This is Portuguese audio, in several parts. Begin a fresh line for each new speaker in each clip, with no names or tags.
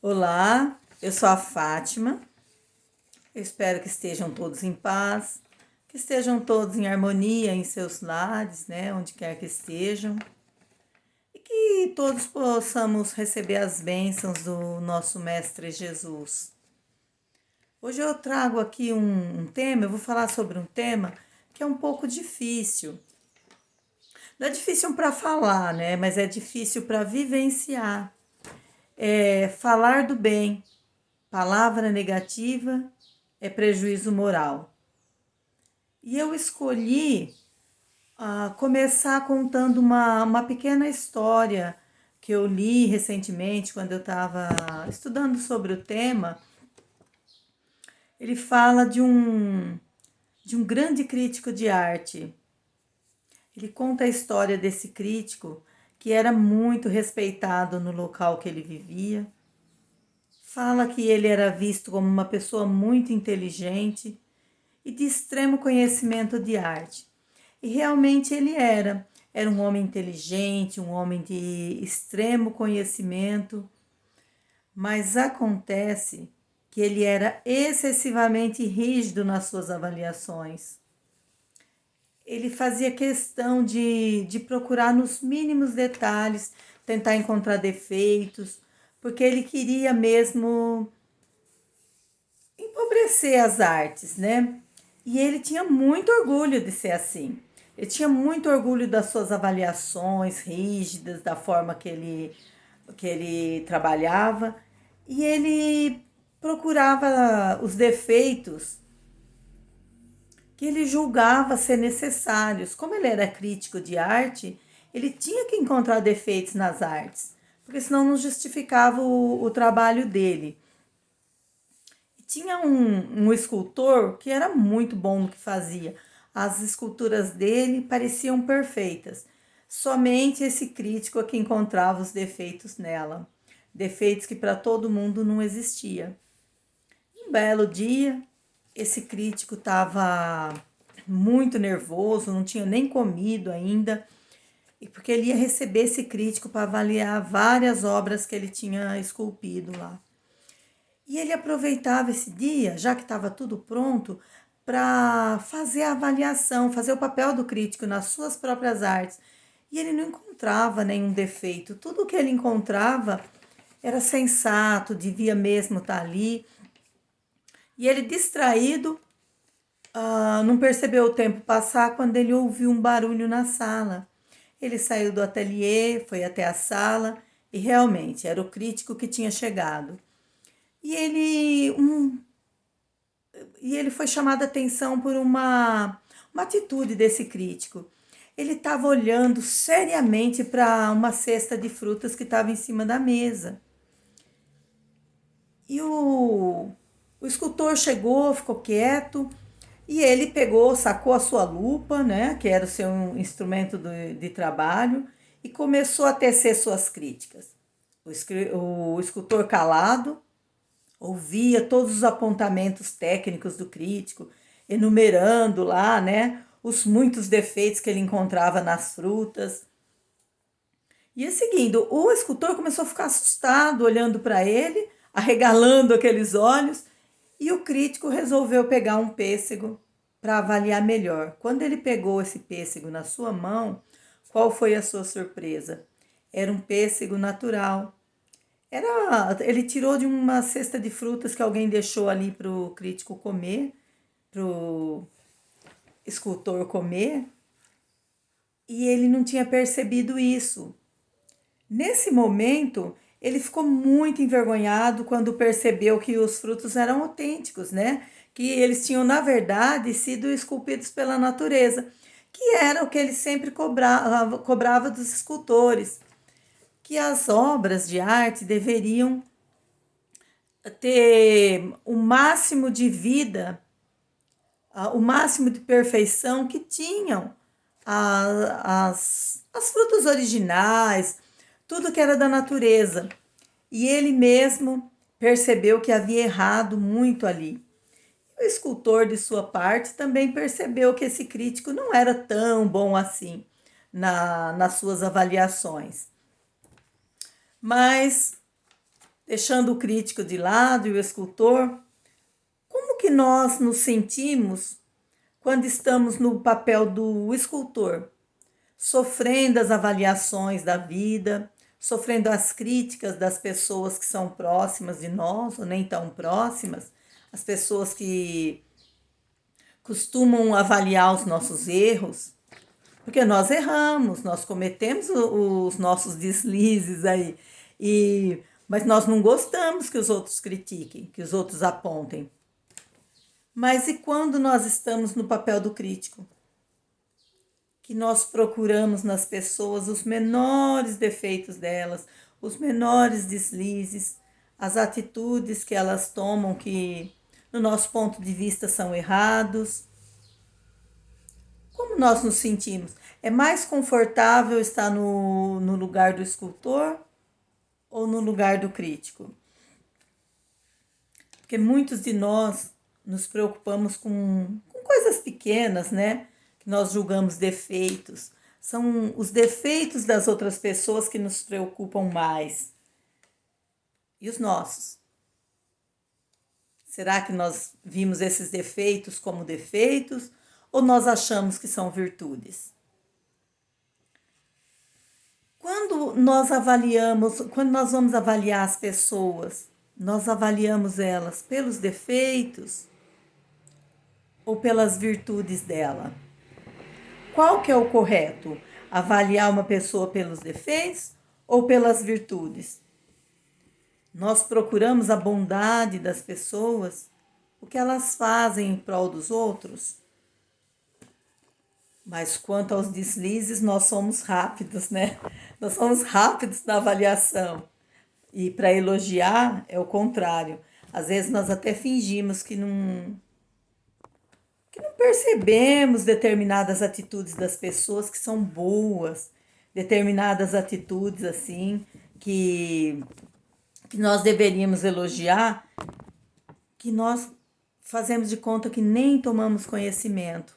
Olá, eu sou a Fátima. Eu espero que estejam todos em paz, que estejam todos em harmonia em seus lares, né, onde quer que estejam, e que todos possamos receber as bênçãos do nosso Mestre Jesus. Hoje eu trago aqui um tema, eu vou falar sobre um tema que é um pouco difícil. Não é difícil para falar, né, mas é difícil para vivenciar. É falar do bem. Palavra negativa é prejuízo moral. E eu escolhi começar contando uma pequena história que eu li recentemente quando eu estava estudando sobre o tema. Ele fala de um grande crítico de arte. Ele conta a história desse crítico que era muito respeitado no local que ele vivia. Fala que ele era visto como uma pessoa muito inteligente e de extremo conhecimento de arte. E realmente ele era. Era um homem inteligente, um homem de extremo conhecimento, mas acontece que ele era excessivamente rígido nas suas avaliações. Ele fazia questão de procurar nos mínimos detalhes, tentar encontrar defeitos, porque ele queria mesmo empobrecer as artes, né? E ele tinha muito orgulho de ser assim. Ele tinha muito orgulho das suas avaliações rígidas, da forma que ele trabalhava. E ele procurava os defeitos que ele julgava ser necessários. Como ele era crítico de arte, ele tinha que encontrar defeitos nas artes, porque senão não justificava o trabalho dele. Tinha um escultor que era muito bom no que fazia. As esculturas dele pareciam perfeitas. Somente esse crítico é que encontrava os defeitos nela. Defeitos que para todo mundo não existia. Um belo dia, esse crítico estava muito nervoso, não tinha nem comido ainda, e porque ele ia receber esse crítico para avaliar várias obras que ele tinha esculpido lá. E ele aproveitava esse dia, já que estava tudo pronto, para fazer a avaliação, fazer o papel do crítico nas suas próprias artes. E ele não encontrava nenhum defeito. Tudo que ele encontrava era sensato, devia mesmo estar ali. E ele, distraído, não percebeu o tempo passar quando ele ouviu um barulho na sala. Ele saiu do ateliê, foi até a sala e realmente era o crítico que tinha chegado. E ele foi chamado a atenção por uma atitude desse crítico. Ele estava olhando seriamente para uma cesta de frutas que estava em cima da mesa. E o escultor chegou, ficou quieto, e ele pegou, sacou a sua lupa, né, que era o seu instrumento de trabalho, e começou a tecer suas críticas. O escultor calado, ouvia todos os apontamentos técnicos do crítico, enumerando lá, né, os muitos defeitos que ele encontrava nas frutas. E seguindo, o escultor começou a ficar assustado, olhando para ele, arregalando aqueles olhos, e o crítico resolveu pegar um pêssego para avaliar melhor. Quando ele pegou esse pêssego na sua mão, qual foi a sua surpresa? Era um pêssego natural. Ele tirou de uma cesta de frutas que alguém deixou ali para o crítico comer, para o escultor comer, e ele não tinha percebido isso. Nesse momento, ele ficou muito envergonhado quando percebeu que os frutos eram autênticos, né? Que eles tinham, na verdade, sido esculpidos pela natureza, que era o que ele sempre cobrava dos escultores, que as obras de arte deveriam ter o máximo de vida, o máximo de perfeição que tinham as frutas originais, tudo que era da natureza. E ele mesmo percebeu que havia errado muito ali. O escultor, de sua parte, também percebeu que esse crítico não era tão bom assim nas suas avaliações. Mas deixando o crítico de lado e o escultor, como que nós nos sentimos quando estamos no papel do escultor, sofrendo as avaliações da vida, sofrendo as críticas das pessoas que são próximas de nós ou nem tão próximas, as pessoas que costumam avaliar os nossos erros, porque nós erramos, nós cometemos os nossos deslizes aí, mas nós não gostamos que os outros critiquem, que os outros apontem. Mas e quando nós estamos no papel do crítico? Que nós procuramos nas pessoas os menores defeitos delas, os menores deslizes, as atitudes que elas tomam que, no nosso ponto de vista, são errados. Como nós nos sentimos? É mais confortável estar no lugar do escultor ou no lugar do crítico? Porque muitos de nós nos preocupamos com coisas pequenas, né? Que nós julgamos defeitos. São os defeitos das outras pessoas que nos preocupam mais. E os nossos? Será que nós vimos esses defeitos como defeitos ou nós achamos que são virtudes? Quando nós vamos avaliar as pessoas, nós avaliamos elas pelos defeitos ou pelas virtudes dela? Qual que é o correto? Avaliar uma pessoa pelos defeitos ou pelas virtudes? Nós procuramos a bondade das pessoas, o que elas fazem em prol dos outros? Mas quanto aos deslizes, nós somos rápidos, né? Nós somos rápidos na avaliação. E para elogiar é o contrário. Às vezes nós até fingimos que não percebemos determinadas atitudes das pessoas que são boas, determinadas atitudes assim que nós deveríamos elogiar, que nós fazemos de conta que nem tomamos conhecimento,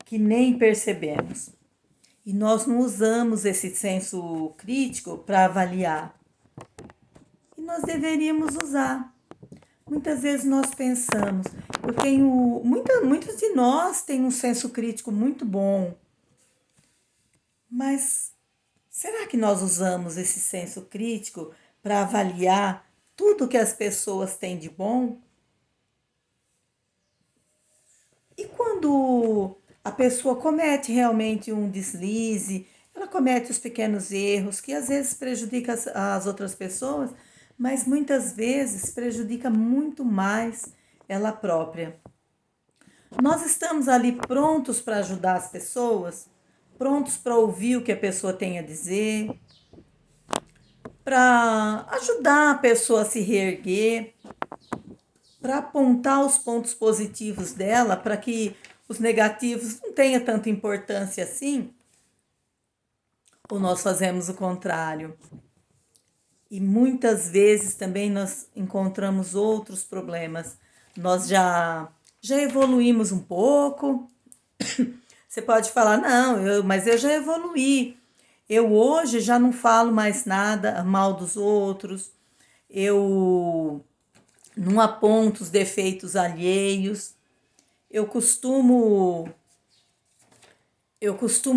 que nem percebemos. E nós não usamos esse senso crítico para avaliar. E nós deveríamos usar. Muitas vezes nós pensamos, muitos de nós têm um senso crítico muito bom, mas será que nós usamos esse senso crítico para avaliar tudo que as pessoas têm de bom? E quando a pessoa comete realmente um deslize, ela comete os pequenos erros que às vezes prejudicam as outras pessoas, mas muitas vezes prejudica muito mais ela própria. Nós estamos ali prontos para ajudar as pessoas, prontos para ouvir o que a pessoa tem a dizer, para ajudar a pessoa a se reerguer, para apontar os pontos positivos dela, para que os negativos não tenham tanta importância assim, ou nós fazemos o contrário? E muitas vezes também nós encontramos outros problemas. Nós já evoluímos um pouco. Você pode falar, não, mas eu já evoluí. Eu hoje já não falo mais nada mal dos outros. Eu não aponto os defeitos alheios. Eu costumo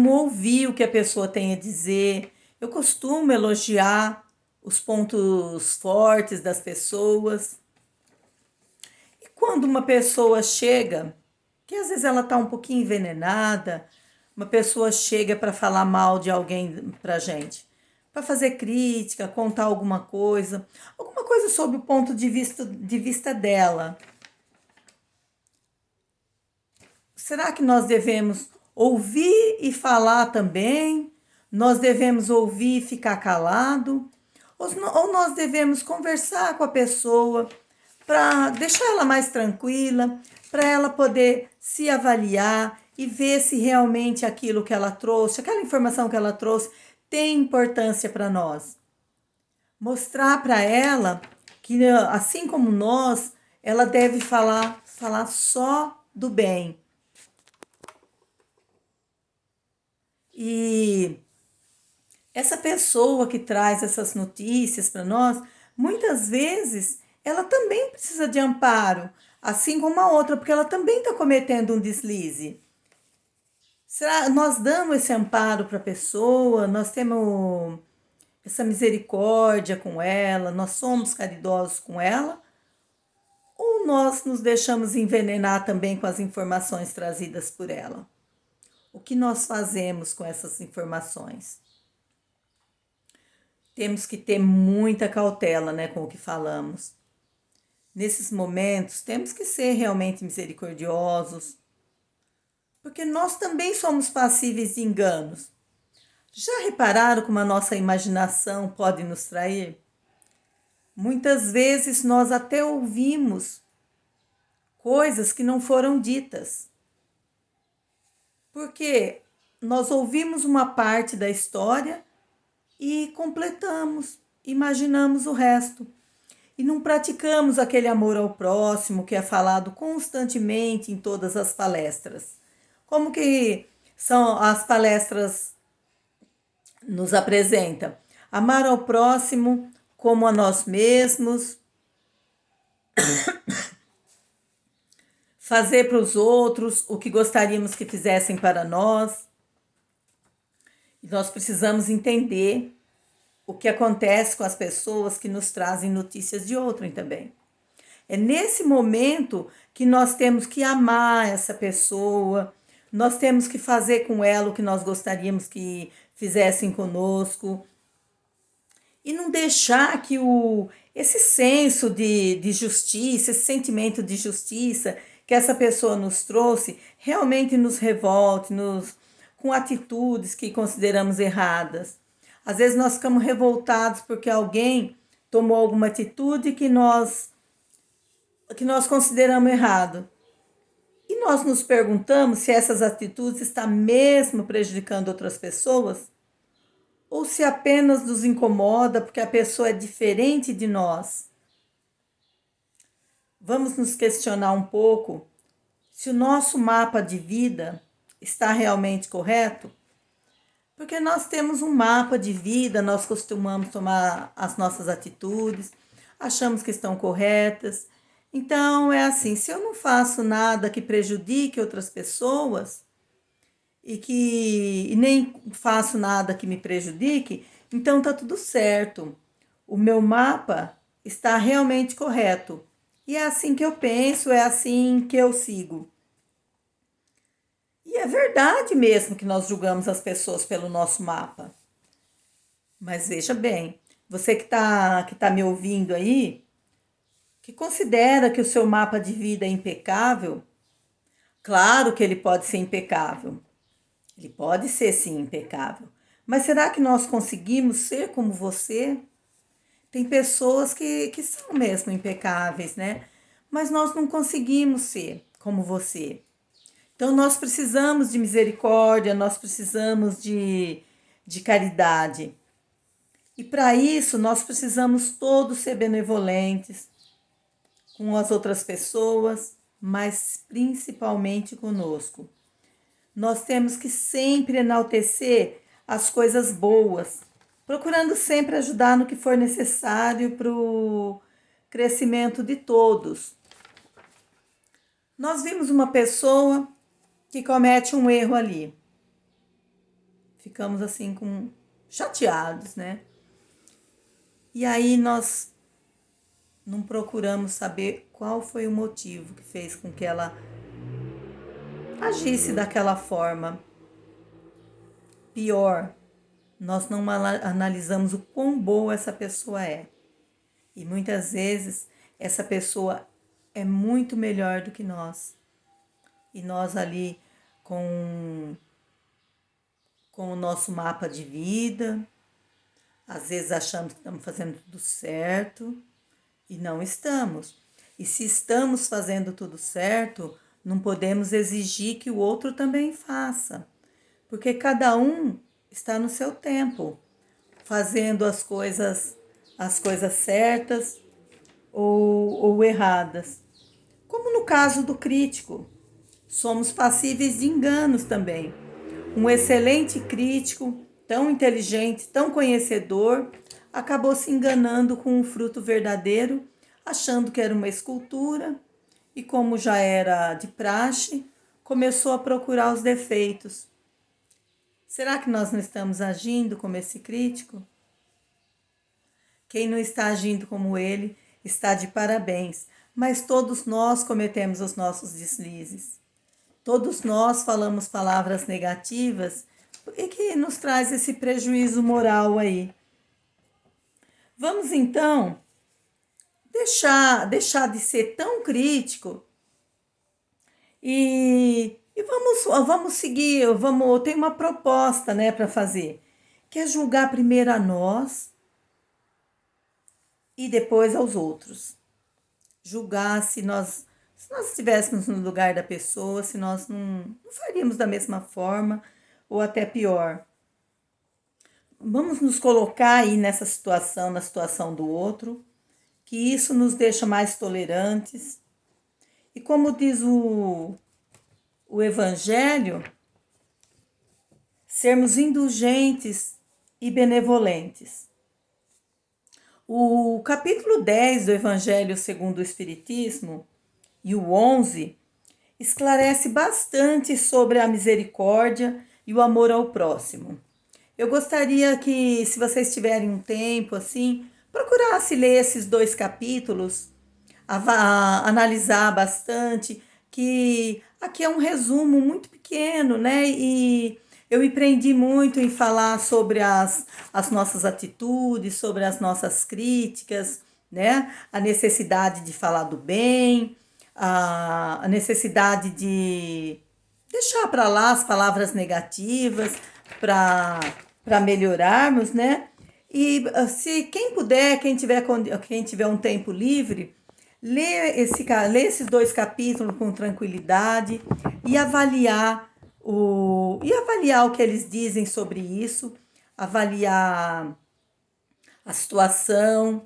ouvir o que a pessoa tem a dizer. Eu costumo elogiar os pontos fortes das pessoas. E quando uma pessoa chega, que às vezes ela está um pouquinho envenenada, uma pessoa chega para falar mal de alguém para gente, para fazer crítica, contar alguma coisa sobre o ponto de vista dela. Será que nós devemos ouvir e falar também? Nós devemos ouvir e ficar calado? Ou nós devemos conversar com a pessoa para deixar ela mais tranquila, para ela poder se avaliar e ver se realmente aquilo que ela trouxe, aquela informação que ela trouxe, tem importância para nós. Mostrar para ela que, assim como nós, ela deve falar só do bem. E essa pessoa que traz essas notícias para nós, muitas vezes ela também precisa de amparo, assim como a outra, porque ela também está cometendo um deslize. Será nós damos esse amparo para a pessoa, nós temos essa misericórdia com ela, nós somos caridosos com ela, ou nós nos deixamos envenenar também com as informações trazidas por ela? O que nós fazemos com essas informações? Temos que ter muita cautela, né, com o que falamos. Nesses momentos, temos que ser realmente misericordiosos, porque nós também somos passíveis de enganos. Já repararam como a nossa imaginação pode nos trair? Muitas vezes nós até ouvimos coisas que não foram ditas, porque nós ouvimos uma parte da história e completamos, imaginamos o resto. E não praticamos aquele amor ao próximo que é falado constantemente em todas as palestras. Como que são as palestras nos apresentam? Amar ao próximo como a nós mesmos, fazer para os outros o que gostaríamos que fizessem para nós. E nós precisamos entender o que acontece com as pessoas que nos trazem notícias de outrem também. É nesse momento que nós temos que amar essa pessoa, nós temos que fazer com ela o que nós gostaríamos que fizessem conosco, e não deixar que esse senso de justiça, esse sentimento de justiça que essa pessoa nos trouxe, realmente nos revolte, com atitudes que consideramos erradas. Às vezes nós ficamos revoltados porque alguém tomou alguma atitude que nós consideramos errado. E nós nos perguntamos se essas atitudes estão mesmo prejudicando outras pessoas ou se apenas nos incomoda porque a pessoa é diferente de nós. Vamos nos questionar um pouco se o nosso mapa de vida está realmente correto? Porque nós temos um mapa de vida, nós costumamos tomar as nossas atitudes, achamos que estão corretas. Então, é assim, se eu não faço nada que prejudique outras pessoas e nem faço nada que me prejudique, então tá tudo certo. O meu mapa está realmente correto. E é assim que eu penso, é assim que eu sigo. E é verdade mesmo que nós julgamos as pessoas pelo nosso mapa. Mas veja bem, você que tá me ouvindo aí, que considera que o seu mapa de vida é impecável, claro que ele pode ser impecável. Ele pode ser sim impecável. Mas será que nós conseguimos ser como você? Tem pessoas que são mesmo impecáveis, né? Mas nós não conseguimos ser como você. Então nós precisamos de misericórdia, nós precisamos de caridade. E para isso nós precisamos todos ser benevolentes com as outras pessoas, mas principalmente conosco. Nós temos que sempre enaltecer as coisas boas, procurando sempre ajudar no que for necessário para o crescimento de todos. Nós vimos uma pessoa que comete um erro ali. Ficamos assim chateados, né? E aí nós não procuramos saber qual foi o motivo que fez com que ela agisse daquela forma. Pior, nós não analisamos o quão boa essa pessoa é. E muitas vezes essa pessoa é muito melhor do que nós. E nós ali com o nosso mapa de vida, às vezes achamos que estamos fazendo tudo certo e não estamos. E se estamos fazendo tudo certo, não podemos exigir que o outro também faça, porque cada um está no seu tempo, fazendo as coisas certas ou erradas. Como no caso do crítico, somos passíveis de enganos também. Um excelente crítico, tão inteligente, tão conhecedor, acabou se enganando com o fruto verdadeiro, achando que era uma escultura, e como já era de praxe, começou a procurar os defeitos. Será que nós não estamos agindo como esse crítico? Quem não está agindo como ele está de parabéns, mas todos nós cometemos os nossos deslizes. Todos nós falamos palavras negativas e que nos traz esse prejuízo moral aí. Vamos então deixar de ser tão crítico e vamos seguir, eu tenho uma proposta, né, para fazer, que é julgar primeiro a nós e depois aos outros. Julgar se nós estivéssemos no lugar da pessoa, se nós não faríamos da mesma forma ou até pior. Vamos nos colocar aí nessa situação, na situação do outro, que isso nos deixa mais tolerantes. E como diz o Evangelho, sermos indulgentes e benevolentes. O capítulo 10 do Evangelho segundo o Espiritismo e o 11 esclarece bastante sobre a misericórdia e o amor ao próximo. Eu gostaria que, se vocês tiverem um tempo assim, procurasse ler esses 2 capítulos, analisar bastante, que aqui é um resumo muito pequeno, né? E eu me prendi muito em falar sobre as nossas atitudes, sobre as nossas críticas, né? A necessidade de falar do bem, a necessidade de deixar para lá as palavras negativas para melhorarmos, né? E se quem puder, quem tiver um tempo livre, lê esses 2 capítulos com tranquilidade e avaliar o que eles dizem sobre isso, avaliar a situação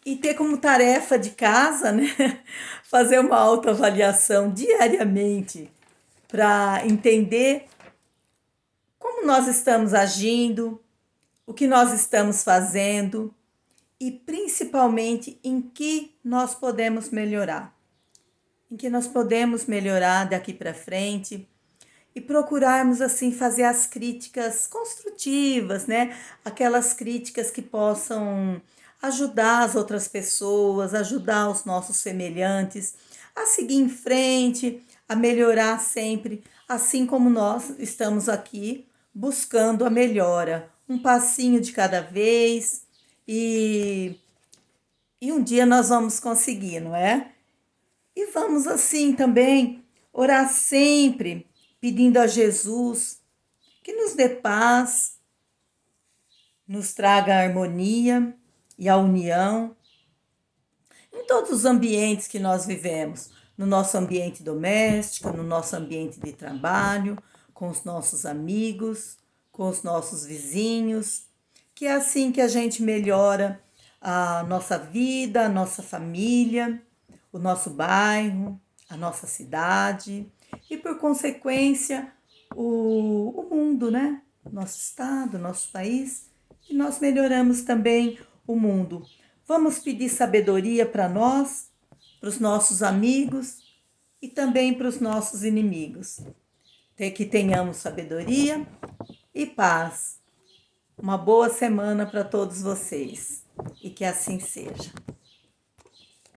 e ter como tarefa de casa, né, fazer uma autoavaliação diariamente para entender como nós estamos agindo, o que nós estamos fazendo e principalmente em que nós podemos melhorar. Em que nós podemos melhorar daqui para frente e procurarmos assim fazer as críticas construtivas, né? Aquelas críticas que possam ajudar as outras pessoas, ajudar os nossos semelhantes a seguir em frente, a melhorar sempre, assim como nós estamos aqui buscando a melhora, um passinho de cada vez e um dia nós vamos conseguir, não é? E vamos assim também orar sempre pedindo a Jesus que nos dê paz, nos traga a harmonia e a união em todos os ambientes que nós vivemos, no nosso ambiente doméstico, no nosso ambiente de trabalho, com os nossos amigos, com os nossos vizinhos, que é assim que a gente melhora a nossa vida, a nossa família, o nosso bairro, a nossa cidade e, por consequência, o mundo, né? Nosso estado, nosso país, e nós melhoramos também o mundo. Vamos pedir sabedoria para nós, para os nossos amigos e também para os nossos inimigos. Que tenhamos sabedoria e paz. Uma boa semana para todos vocês e que assim seja.